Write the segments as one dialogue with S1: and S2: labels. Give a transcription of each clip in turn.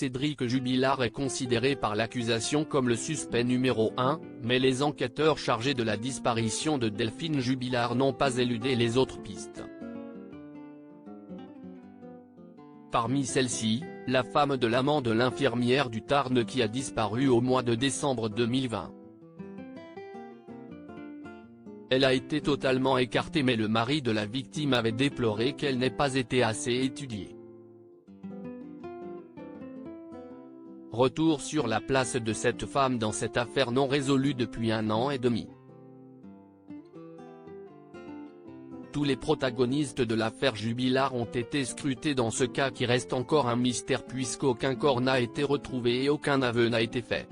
S1: Cédric Jubilard est considéré par l'accusation comme le suspect numéro 1, mais les enquêteurs chargés de la disparition de Delphine Jubilard n'ont pas éludé les autres pistes. Parmi celles-ci, la femme de l'amant de l'infirmière du Tarn qui a disparu au mois de décembre 2020. Elle a été totalement écartée, mais le mari de la victime avait déploré qu'elle n'ait pas été assez étudiée. Retour sur la place de cette femme dans cette affaire non résolue depuis 1 an et demi. Tous les protagonistes de l'affaire Jubilard ont été scrutés dans ce cas qui reste encore un mystère puisqu'aucun corps n'a été retrouvé et aucun aveu n'a été fait.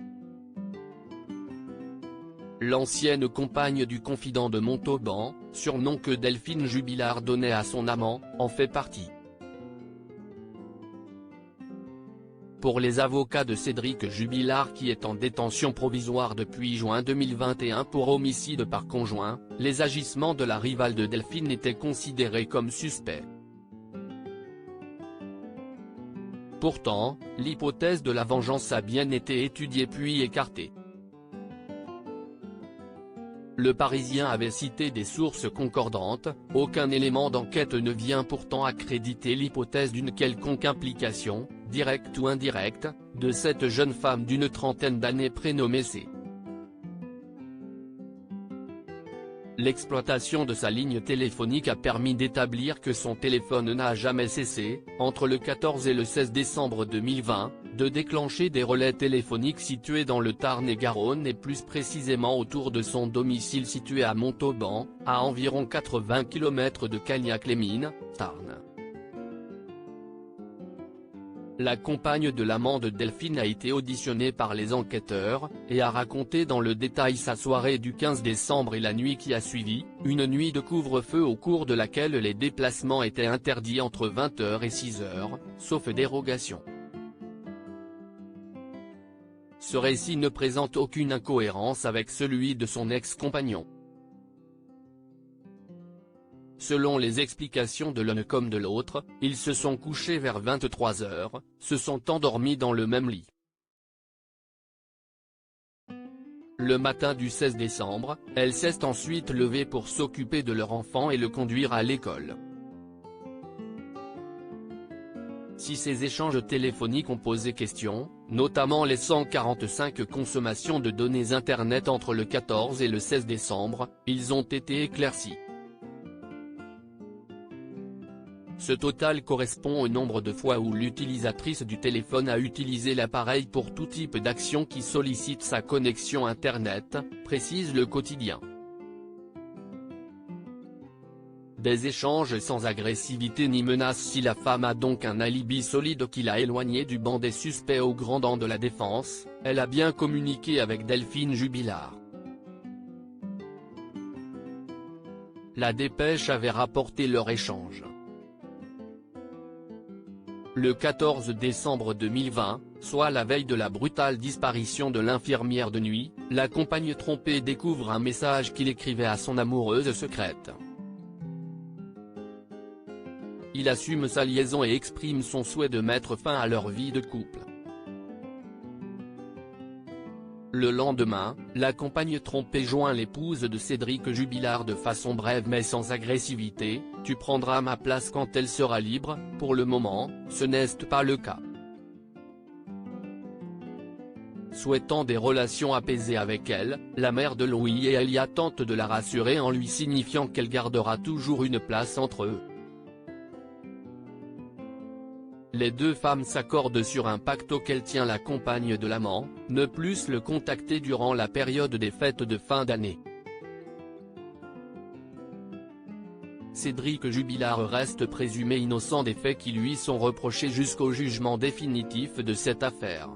S1: L'ancienne compagne du confident de Montauban, surnom que Delphine Jubilard donnait à son amant, en fait partie. Pour les avocats de Cédric Jubilard qui est en détention provisoire depuis juin 2021 pour homicide par conjoint, les agissements de la rivale de Delphine étaient considérés comme suspects. Pourtant, l'hypothèse de la vengeance a bien été étudiée puis écartée. Le Parisien avait cité des sources concordantes, aucun élément d'enquête ne vient pourtant accréditer l'hypothèse d'une quelconque implication, directe ou indirecte, de cette jeune femme d'une trentaine d'années prénommée C. L'exploitation de sa ligne téléphonique a permis d'établir que son téléphone n'a jamais cessé, entre le 14 et le 16 décembre 2020, de déclencher des relais téléphoniques situés dans le Tarn-et-Garonne et plus précisément autour de son domicile situé à Montauban, à environ 80 km de Cagnac-les-Mines, Tarn. La compagne de l'amant de Delphine a été auditionnée par les enquêteurs, et a raconté dans le détail sa soirée du 15 décembre et la nuit qui a suivi, une nuit de couvre-feu au cours de laquelle les déplacements étaient interdits entre 20h et 6h, sauf dérogation. Ce récit ne présente aucune incohérence avec celui de son ex-compagnon. Selon les explications de l'un comme de l'autre, ils se sont couchés vers 23h, se sont endormis dans le même lit. Le matin du 16 décembre, elle s'est ensuite levée pour s'occuper de leur enfant et le conduire à l'école. Si ces échanges téléphoniques ont posé question, notamment les 145 consommations de données Internet entre le 14 et le 16 décembre, ils ont été éclaircis. Ce total correspond au nombre de fois où l'utilisatrice du téléphone a utilisé l'appareil pour tout type d'action qui sollicite sa connexion Internet, précise le quotidien. Des échanges sans agressivité ni menace si la femme a donc un alibi solide qui l'a éloignée du banc des suspects au grand dam de la défense, elle a bien communiqué avec Delphine Jubilard. La dépêche avait rapporté leur échange. Le 14 décembre 2020, soit la veille de la brutale disparition de l'infirmière de nuit, la compagne trompée découvre un message qu'il écrivait à son amoureuse secrète. Il assume sa liaison et exprime son souhait de mettre fin à leur vie de couple. Le lendemain, la compagne trompée joint l'épouse de Cédric Jubilard de façon brève mais sans agressivité, « Tu prendras ma place quand elle sera libre, pour le moment, ce n'est pas le cas ». Souhaitant des relations apaisées avec elle, la mère de Louis et Elia tente de la rassurer en lui signifiant qu'elle gardera toujours une place entre eux. Les deux femmes s'accordent sur un pacte auquel tient la compagne de l'amant, ne plus le contacter durant la période des fêtes de fin d'année. Cédric Jubilard reste présumé innocent des faits qui lui sont reprochés jusqu'au jugement définitif de cette affaire.